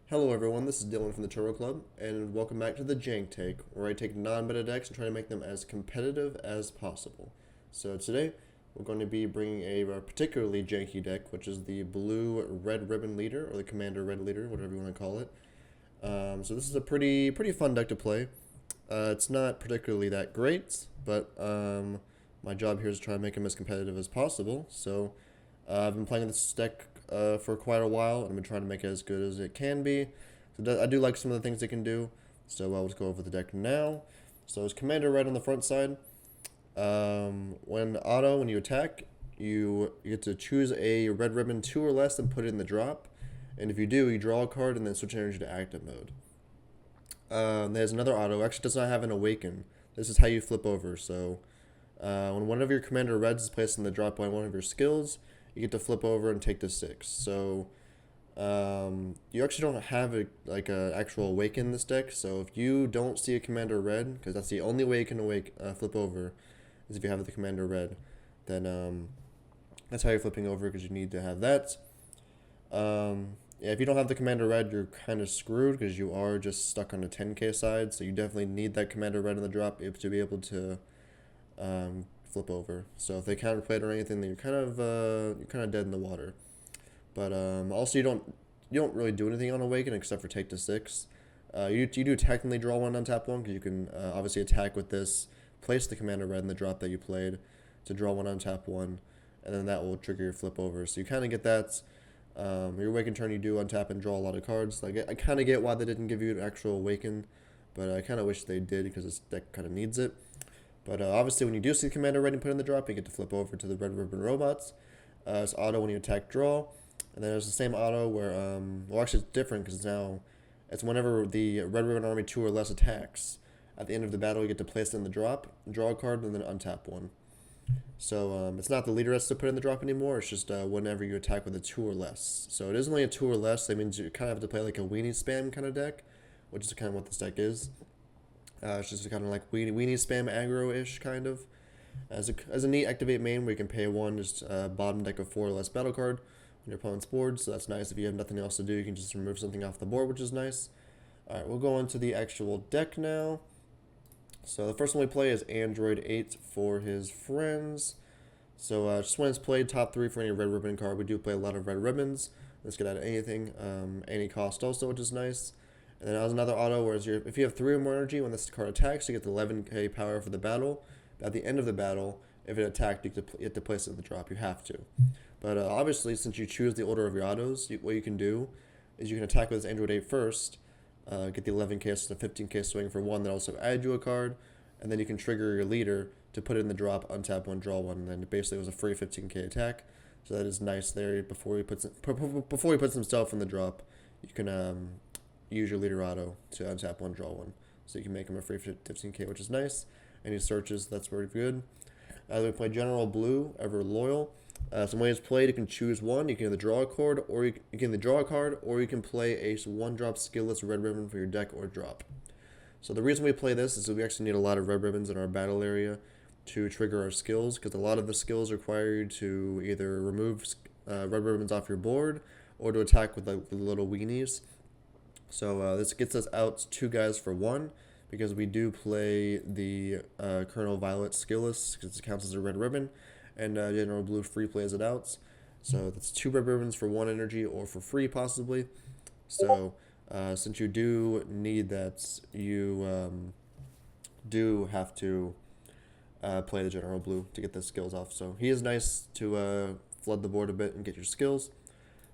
Hello everyone, this is Dylan from the Turbo Club, and welcome back to the Jank Tank, where I take non-meta decks and try to make them as competitive as possible. So today, we're going to be bringing a particularly janky deck, which is the Blue Red Ribbon Leader, or the Commander Red Leader, whatever you want to call it. So this is a pretty fun deck to play. It's not particularly that great, but my job here is to try to make them as competitive as possible. So I've been playing this deck for quite a while, and I've been trying to make it as good as it can be. So I do like some of the things it can do, so I'll just go over the deck now. So it's Commander Red on the front side. When you attack, you get to choose a red ribbon 2 or less and put it in the drop. And if you do, you draw a card and then switch energy to active mode. There's another auto. Actually, does not have an awaken. This is how you flip over. So when one of your Commander Reds is placed in the drop by one of your skills, you get to flip over and take the 6. So you actually don't have an actual awaken in this deck. So if you don't see a Commander Red, because that's the only way you can flip over, is if you have the Commander Red, then that's how you're flipping over, because you need to have that. Yeah, if you don't have the Commander Red, you're kind of screwed, because you are just stuck on the 10k side. So you definitely need that Commander Red in the drop to be able to flip over. So if they counterplay it or anything, then you're kind of dead in the water. But also you don't really do anything on Awaken except for take to 6. You do technically draw one, untap one, because you can obviously attack with this, place the Commander Red in the drop that you played to draw one, untap one, and then that will trigger your flip over. So you kind of get that. Your Awaken turn, you do untap and draw a lot of cards. I kind of get why they didn't give you an actual Awaken, but I kind of wish they did, because this deck kind of needs it. But obviously, when you do see the Commander Red and put it in the drop, you get to flip over to the Red Ribbon Robots. It's auto when you attack, draw. And then there's the same auto where, well, actually it's different, because now it's whenever the Red Ribbon Army 2 or less attacks. At the end of the battle, you get to place it in the drop, draw a card, and then untap one. So it's not the leader that's to put in the drop anymore. It's just whenever you attack with a 2 or less. So it is only a 2 or less. That means you kind of have to play like a Weenie spam kind of deck, which is kind of what this deck is. It's just kind of like Weenie spam aggro-ish, kind of. As a neat activate main where you can pay 1, just bottom deck a 4 or less battle card on your opponent's board. So that's nice. If you have nothing else to do, you can just remove something off the board, which is nice. Alright, we'll go on to the actual deck now. So the first one we play is Android 8 for his friends. So just when it's played, top 3 for any red ribbon card. We do play a lot of red ribbons. Let's get out of anything, any cost also, which is nice. And then as another auto, whereas if you have 3 or more energy, when this card attacks, you get the 11k power for the battle. At the end of the battle, if it attacked, you have to place it in the drop. You have to. But obviously, since you choose the order of your autos, what you can do is you can attack with this Android 8 first, get the 11k, so the 15k swing for 1 that also adds you a card, and then you can trigger your leader to put it in the drop, untap 1, draw 1, and then basically it was a free 15k attack. So that is nice there. Before he puts himself in the drop, you can use your leader auto to untap 1, draw 1. So you can make him a free 15k, which is nice. And he searches, that's very good. We play General Blue, Ever Loyal. So when it's played, you can choose one. You can either draw a card, or you can either draw a card, or you can play a 1-drop skillless red ribbon for your deck or drop. So the reason we play this is that we actually need a lot of red ribbons in our battle area to trigger our skills, because a lot of the skills require you to either remove red ribbons off your board or to attack with the little weenies. So this gets us out 2 guys for 1, because we do play the Colonel Violet skillless, because it counts as a red ribbon, and General Blue free plays it out. So that's 2 red ribbons for 1 energy, or for free possibly. So since you do need that, you do have to play the General Blue to get the skills off. So he is nice to flood the board a bit and get your skills.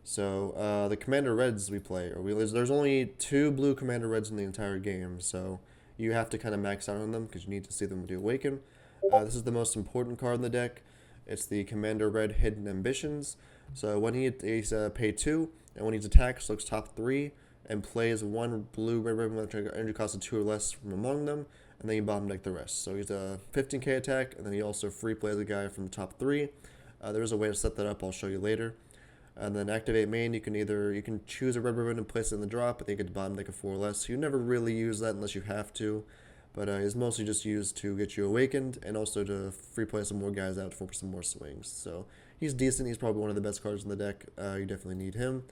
So the Commander Reds we play, there's only 2 blue Commander Reds in the entire game, so you have to kind of max out on them, because you need to see them do Awaken. This is the most important card in the deck. It's the Commander Red Hidden Ambitions. So when he's pay 2, and when he's attacked, looks top 3, and plays 1 blue red ribbon with energy cost of 2 or less from among them, and then you bottom deck the rest. So he's a 15k attack, and then he also free plays a guy from the top 3. There is a way to set that up, I'll show you later. And then activate main, you can choose a red ribbon and place it in the drop, but then you get to bottom deck a 4 or less. You never really use that unless you have to, but it's mostly just used to get you awakened, and also to free play some more guys out for some more swings. So he's decent. He's probably one of the best cards in the deck. You definitely need him.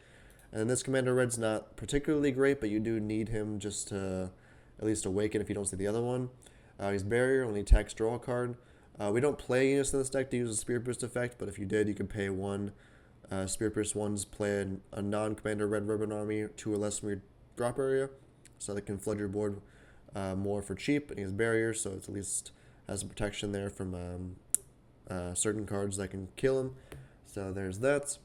And this Commander Red's not particularly great, but you do need him just to at least awaken if you don't see the other one. He's Barrier, only attacks, draw a card. We don't play units in this deck to use a Spirit Burst effect, but if you did, you could pay one Spirit Burst ones, play a non-Commander Red Ribbon army, 2 or less from your drop area, so they can flood your board more for cheap. And he has Barrier, so it's at least has some protection there from certain cards that can kill him. So there's that.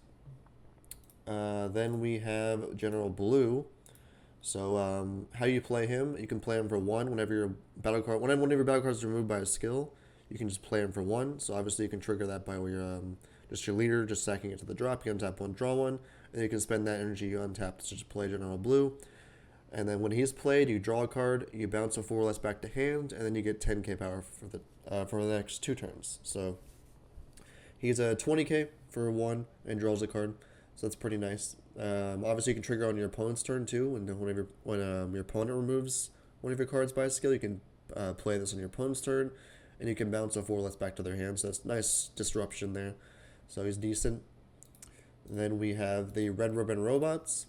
Then we have General Blue. So how you play him? You can play him for 1 whenever your battle card. Whenever one of your battle cards is removed by a skill, you can just play him for 1. So obviously you can trigger that by your just your leader just sacking it to the drop. You untap 1, draw 1, and you can spend that energy you untap to just play General Blue. And then when he's played, you draw a card, you bounce a 4 or less back to hand, and then you get 10k power for the next 2 turns. So he's a 20k for 1 and draws a card. So that's pretty nice. Obviously, you can trigger on your opponent's turn too. When your opponent removes one of your cards by a skill, you can play this on your opponent's turn, and you can bounce a 4 less back to their hand. So that's nice disruption there. So he's decent. And then we have the Red Ribbon Robots.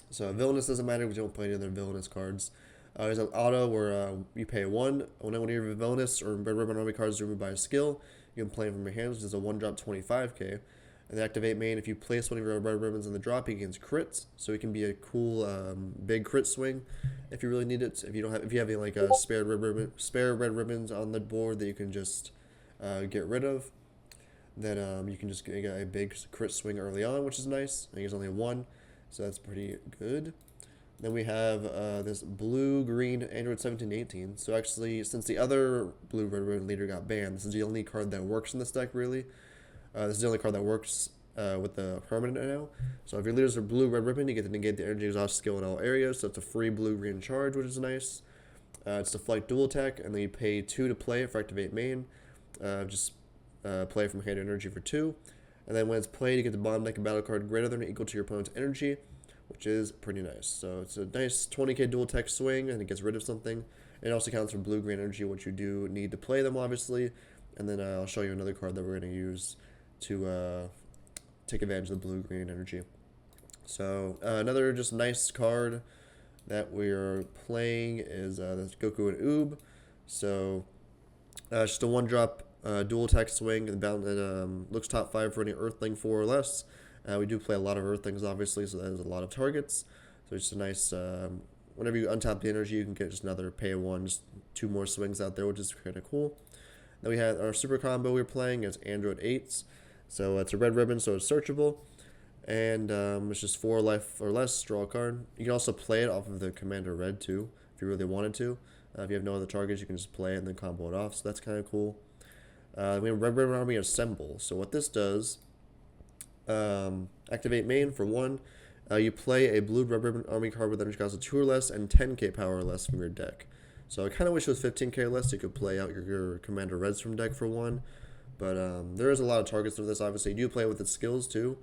So Villainous doesn't matter because you don't play any other Villainous cards. There's an auto where you pay 1. When one of your Villainous or Red Ribbon Army cards is removed by a skill, you can play them from your hands, which is a 1-drop 25k. And the activate main, if you place one of your red ribbons in the drop, he gains crits, so it can be a cool big crit swing if you really need it. If you have any, like spare red ribbons on the board that you can just get rid of, then you can just get a big crit swing early on, which is nice. I think it's only 1, so that's pretty good. Then we have this blue-green Android 1718. So actually, since the other blue-red ribbon leader got banned, this is the only card that works in this deck, really. This is the only card that works with the permanent now. So if your leaders are blue-red ribbon, you get to negate the energy exhaust skill in all areas. So it's a free blue-green charge, which is nice. It's a flight dual attack, and then you pay 2 to play it for activate main. Just play from hand energy for 2. And then when it's played, you get the bottom deck a battle card greater than or equal to your opponent's energy, which is pretty nice. So it's a nice 20k dual attack swing, and it gets rid of something. It also counts for blue-green energy, which you do need to play them, obviously. And then I'll show you another card that we're going to use to take advantage of the blue-green energy. So another just nice card that we're playing is this Goku and Oob. So just a 1-drop dual attack swing, and looks top 5 for any Earthling 4 or less. We do play a lot of Earthlings, obviously, so that is a lot of targets. So it's just a nice, whenever you untap the energy, you can get just another pay 1, just 2 more swings out there, which is kind of cool. Then we have our super combo we're playing is Android 8s. So it's a red ribbon, so it's searchable. And it's just 4 life or less, draw a card. You can also play it off of the Commander Red too, if you really wanted to. If you have no other targets, you can just play it and then combo it off, so that's kind of cool. We have Red Ribbon Army Assemble. So what this does, activate main for 1. You play a blue Red Ribbon Army card with energy cost of 2 or less and 10k power or less from your deck. So I kind of wish it was 15k or less, so you could play out your Commander Reds from deck for 1. But there is a lot of targets for this, obviously. You do play with its skills, too.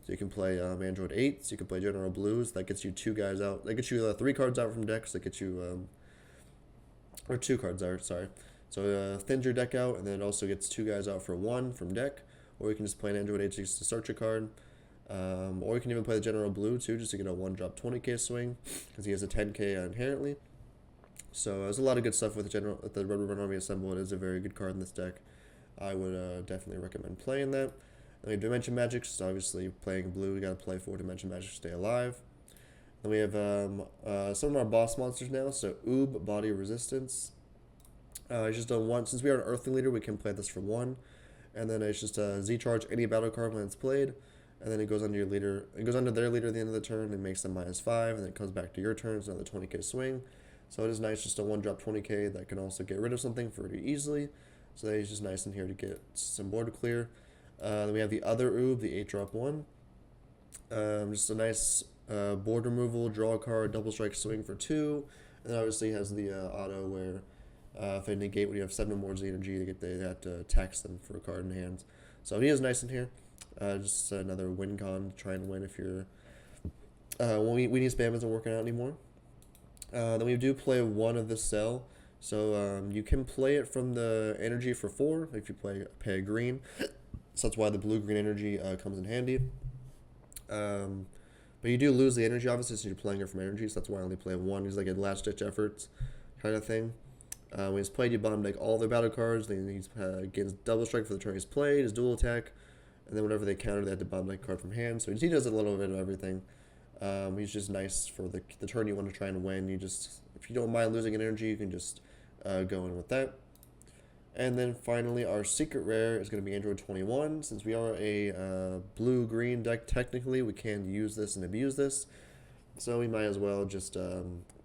So you can play Android 8s, you can play General Blues. That gets you 2 guys out. That gets you 3 cards out from decks. That gets you, or 2 cards out, sorry. So thins your deck out, and then it also gets 2 guys out for 1 from deck. Or you can just play an Android 8 to search a card. Or you can even play the General Blue, too, just to get a 1-drop 20k swing, because he has a 10k inherently. So there's a lot of good stuff with the Red Ribbon Army Assemble. It is a very good card in this deck. I would definitely recommend playing that. Then we have Dimension Magic, so obviously playing blue, we gotta play 4 Dimension Magic to stay alive. Then we have some of our boss monsters now, so Oob, Body Resistance. It's just a 1, since we are an Earthling leader, we can play this for 1. And then it's just a Z-charge any battle card when it's played. And then it goes under your leader, it goes under their leader at the end of the turn and makes them -5, and then it comes back to your turn, it's another 20k swing. So it is nice, just a 1-drop 20k that can also get rid of something pretty easily. So that is just nice in here to get some board clear. Then we have the other Oob, the 8-drop 1. Just a nice board removal, draw a card, double strike swing for 2. And then obviously has the auto where if they negate when you have 7 or more Z energy, they have to tax them for a card in hand. So he is nice in here. Just another win con to try and win if you're... Weenie spam isn't working out anymore. Then we do play 1 of this cell. So you can play it from the energy for 4 if you pay a green. So that's why the blue-green energy comes in handy. But you do lose the energy, obviously, since you're playing it from energy, so that's why I only play one. He's like a last-ditch efforts kind of thing. When he's played, you bomb like all their battle cards. Then he gains double strike for the turn he's played, his dual attack, and then whenever they counter, they have to bomb like card from hand. So he does a little bit of everything. He's just nice for the turn you want to try and win. You just, if you don't mind losing an energy, you can just go in with that. And then finally, our secret rare is going to be Android 21. Since we are a blue-green deck, technically, we can use this and abuse this. So we might as well just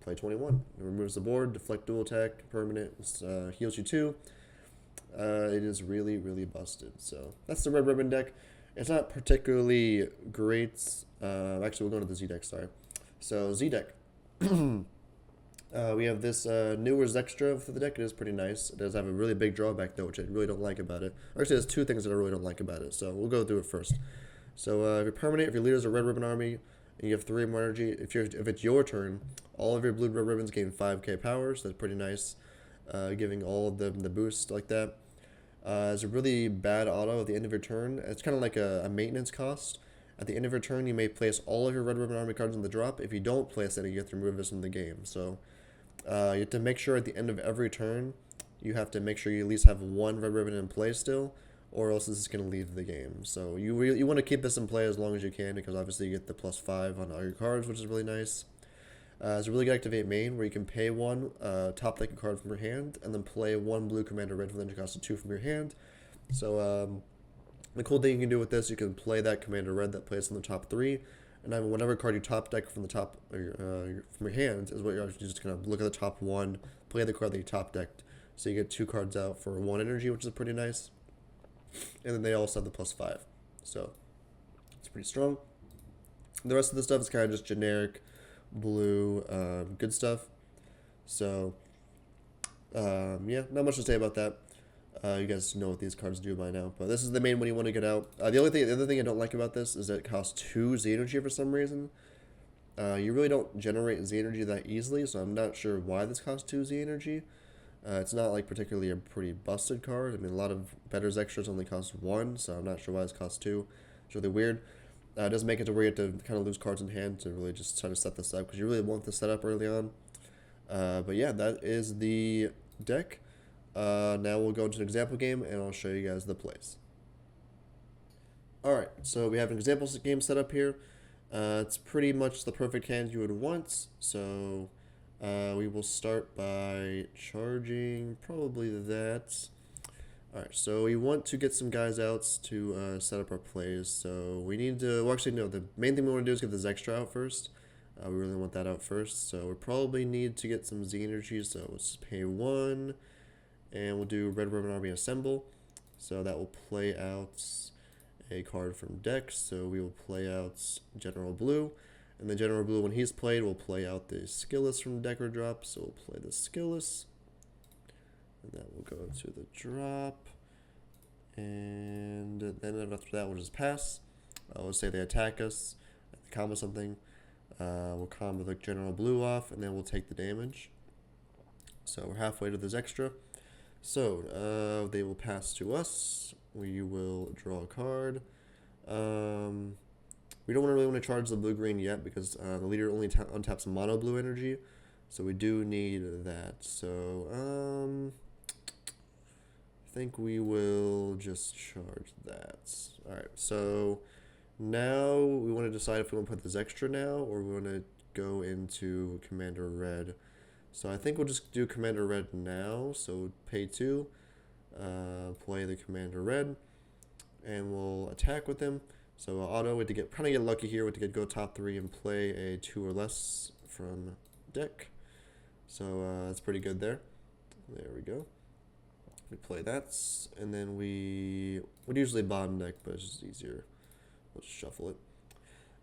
play 21. It removes the board, deflect dual attack, permanent, heals you 2. It is really, really busted. So that's the red ribbon deck. It's not particularly great. Actually, we'll go to the Z deck, sorry. So Z deck. We have this newer Zextra for the deck. It is pretty nice. It does have a really big drawback, though, which I really don't like about it. Actually, there's two things that I really don't like about it, so we'll go through it first. So if you're permanent, if your leader's a red ribbon army, and you have 3 more energy, if it's your turn, all of your blue red ribbons gain 5k power, so that's pretty nice, giving all of them the boost like that. It's a really bad auto at the end of your turn. It's kind of like a maintenance cost. At the end of your turn, you may place all of your red ribbon army cards in the drop. If you don't place any, you have to remove this from the game. So you have to make sure at the end of every turn, you have to make sure you at least have 1 red ribbon in play still, or else this is going to leave the game. So you want to keep this in play as long as you can, because obviously you get the +5 on all your cards, which is really nice. It's a really good activate main, where you can pay 1, top deck a card from your hand, and then play 1 blue commander red for the energy cost of 2 from your hand. So the cool thing you can do with this, you can play that commander red that plays in the top 3, and then whatever card you top deck from the top from your hand is what you're actually just going to look at the top 1, play the card that you top decked. So you get 2 cards out for 1 energy, which is pretty nice. And then they also have the +5. So it's pretty strong. The rest of the stuff is kind of just generic blue good stuff. So yeah, not much to say about that. You guys know what these cards do by now, but this is the main one you want to get out. The other thing I don't like about this is that it costs 2 Z energy for some reason. You really don't generate Z energy that easily, so I'm not sure why this costs 2 Z energy. It's not like particularly a pretty busted card. I mean, a lot of better extras only cost 1, so I'm not sure why this costs 2. It's really weird. It does make it to where you have to kind of lose cards in hand to really just try to set this up, because you really want this set up early on. But yeah, that is the deck. Now we'll go into an example game, and I'll show you guys the plays. Alright, so we have an example game set up here. It's pretty much the perfect hand you would want, so we will start by charging probably that. Alright, so we want to get some guys out to set up our plays, so we need to, well actually no, the main thing we want to do is get this extra out first. We really want that out first, so we probably need to get some Z energy, so let's pay 1. And we'll do Red Ribbon Army Assemble. So that will play out a card from deck. So we will play out General Blue. And then General Blue, when he's played, will play out the Skillless from deck or drop. So we'll play the Skillless. And that will go to the drop. And then after that, we'll just pass. Let's say they attack us, combo something. We'll combo the General Blue off, and then we'll take the damage. So we're halfway to this extra. So, they will pass to us. We will draw a card. We don't really want to charge the blue-green yet, because the leader only untaps mono blue energy. So we do need that. So, I think we will just charge that. Alright, so now we want to decide if we want to put this extra now, or we want to go into Commander Red. So I think we'll just do Commander Red now. So pay 2, play the Commander Red, and we'll attack with him. So auto, we had to kind of get lucky here. We had to go top 3 and play a 2 or less from deck. So that's pretty good there. There we go. We play that, and then we would usually bottom deck, but it's just easier. Let's shuffle it.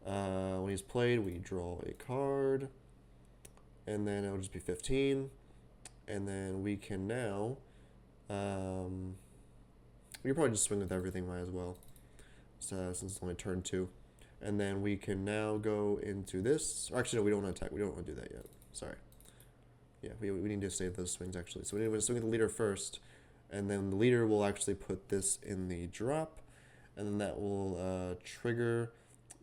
When he's played, we draw a card. And then it'll just be 15. And then we can now, we can probably just swing with everything, might as well. So, since it's only turn 2. And then we can now go into this. Or actually, no, we don't want to attack. We don't want to do that yet. Sorry. Yeah, we need to save those swings, actually. So we need to swing with the leader first. And then the leader will actually put this in the drop. And then that will trigger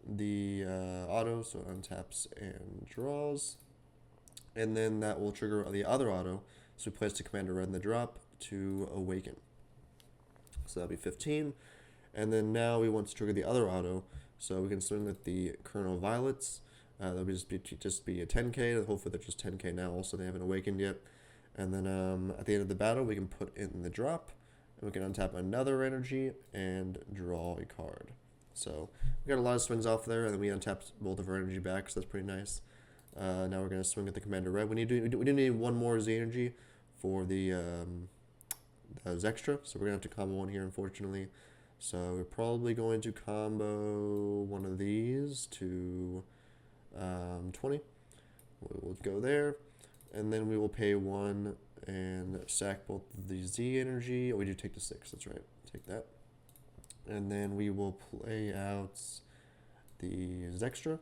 the auto, so it untaps and draws. And then that will trigger the other auto, so we place the Commander Red in the drop to awaken. So that'll be 15. And then now we want to trigger the other auto, so we can swing with the Colonel Violets. That'll just be a 10k. Hopefully they're just 10k now, also they haven't awakened yet. And then at the end of the battle, we can put it in the drop, and we can untap another energy and draw a card. So we got a lot of swings off there, and then we untapped both of our energy back, so that's pretty nice. Now we're going to swing at the Commander Red. We do need one more Z energy for the Zextra, so we're going to have to combo one here, unfortunately. So we're probably going to combo one of these to 20. We'll go there, and then we will pay 1 and sack both the Z energy. Oh, we do take the 6, that's right. Take that. And then we will play out the Zextra.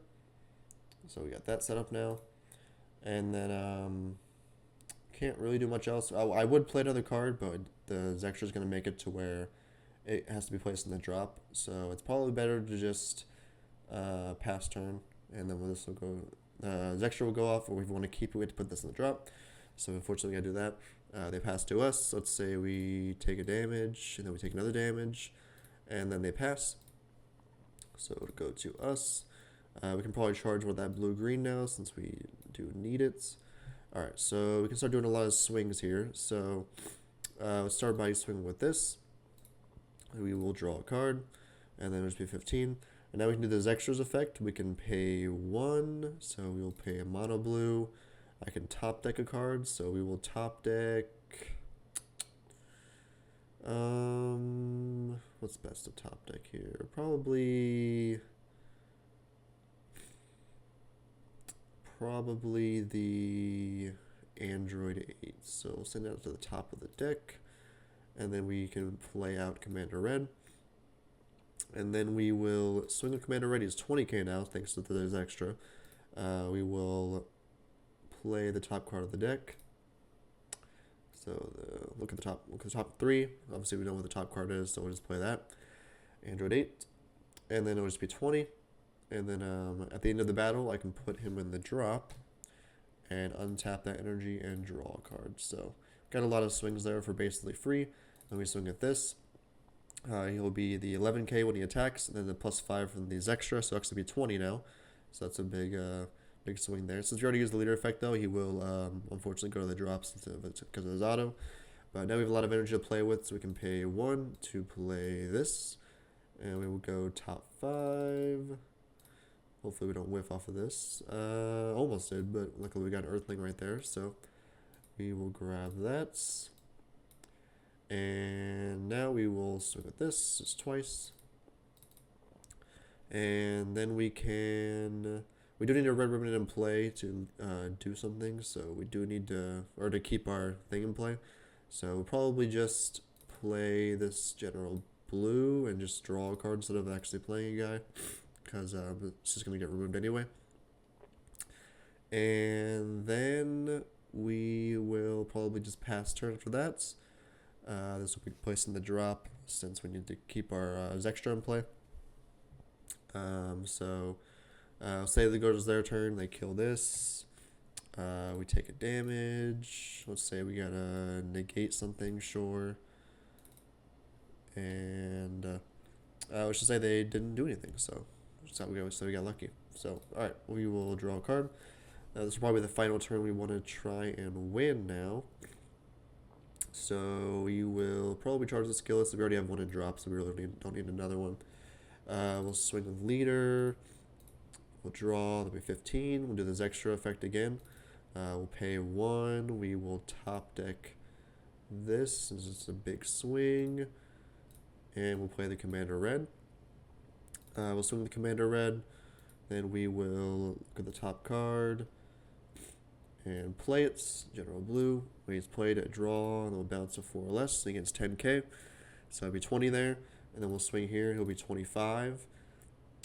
So we got that set up now. And then can't really do much else. I would play another card, but the Zextra is going to make it to where it has to be placed in the drop. So it's probably better to just pass turn, and then this will go. Zextra will go off, or if we want to keep it, we have to put this in the drop. So unfortunately, we got to do that. They pass to us. Let's say we take a damage, and then we take another damage, and then they pass. So it'll go to us. We can probably charge with that blue-green now, since we do need it. Alright, so we can start doing a lot of swings here. So let's start by swinging with this. We will draw a card, and then it'll just be 15. And now we can do this extras effect. We can pay 1, so we will pay a mono blue. I can top deck a card, so we will top deck. What's best to top deck here? Probably the Android 8. So we'll send that to the top of the deck, and then we can play out Commander Red. And then we will swing with Commander Red. He's 20k now, thanks to the extra. We will play the top card of the deck. So look at the top 3. Obviously we know what the top card is, so we'll just play that. Android 8. And then it'll just be 20. And then at the end of the battle, I can put him in the drop and untap that energy and draw a card. So got a lot of swings there for basically free. Then we swing at this. He'll be the 11k when he attacks, and then the +5 from these extra, so actually be 20 now. So that's a big swing there. Since we already used the leader effect, though, he will unfortunately go to the drops because of his auto. But now we have a lot of energy to play with, so we can pay 1 to play this, and we will go top 5. Hopefully we don't whiff off of this. Almost did, but luckily we got an Earthling right there, so we will grab that. And now we will swing at this just twice. And then we do need a red ribbon in play to do something, so we do need to keep our thing in play. So we'll probably just play this general blue and just draw a card instead of actually playing a guy, because it's just going to get removed anyway. And then we will probably just pass turn after that. This will be placed in the drop since we need to keep our Zextra in play. Say the goes their turn, they kill this. We take a damage. Let's say we gotta negate something, sure. And let's just say they didn't do anything, so we got lucky. So alright, we will draw a card. This is probably the final turn we want to try and win now. So we will probably charge the skillet. We already have 1 in drop, so we really don't need another one. We'll swing with leader. We'll draw. That'll be 15. We'll do this extra effect again. We'll pay 1. We will top deck this. This is a big swing. And we'll play the Commander Red. We'll swing the Commander Red. Then we will look at the top card and play it. General Blue. When he's played at draw, and we'll bounce a 4 or less, so he gets 10k. So it'll be 20 there. And then we'll swing here. He'll be 25.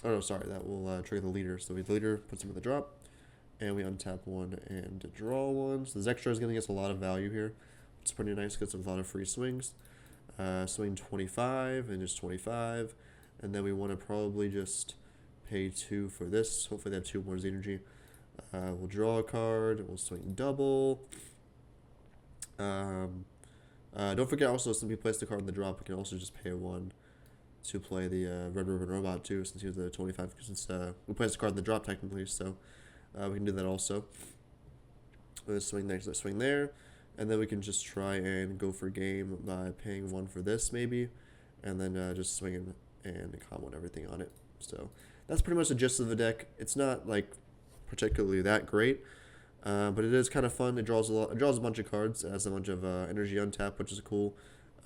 Oh, no, sorry. That will trigger the leader. So the leader puts him in the drop. And we untap 1 and draw 1. So this extra is going to get us a lot of value here. It's pretty nice because there's a lot of free swings. Swing 25 and just 25. And then we want to probably just pay 2 for this. Hopefully they have 2 more energy. We'll draw a card. We'll swing double. Don't forget also, since we placed the card in the drop, we can also just pay 1 to play the Red Ribbon Robot too, since he was a 25, since we placed the card in the drop technically, so we can do that also. Let's swing next, let's swing there, and then we can just try and go for game by paying 1 for this maybe, and then just swinging and comboing everything on it. So that's pretty much the gist of the deck. It's not like particularly that great, but it is kind of fun. It draws a lot. It draws a bunch of cards. It has a bunch of energy untap, which is cool.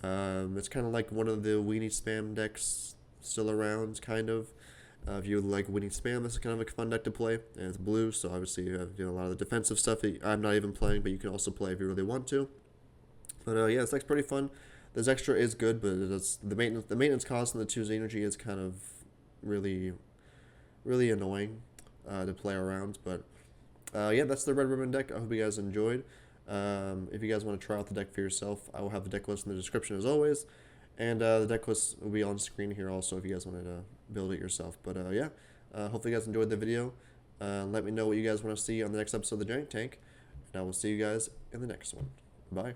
It's kind of like one of the Weenie spam decks still around, kind of. If you like Weenie spam, this is kind of a fun deck to play. And it's blue, so obviously you have a lot of the defensive stuff that I'm not even playing, but you can also play if you really want to. But yeah, this deck's pretty fun. This extra is good, but it's, the maintenance cost and the 2's energy is kind of really annoying to play around. But yeah, that's the Red Ribbon deck. I hope you guys enjoyed. If you guys want to try out the deck for yourself, I will have the deck list in the description as always. And the deck list will be on screen here also if you guys wanted to build it yourself. But yeah, hopefully you guys enjoyed the video. Let me know what you guys want to see on the next episode of the Jank Tank. And I will see you guys in the next one. Bye.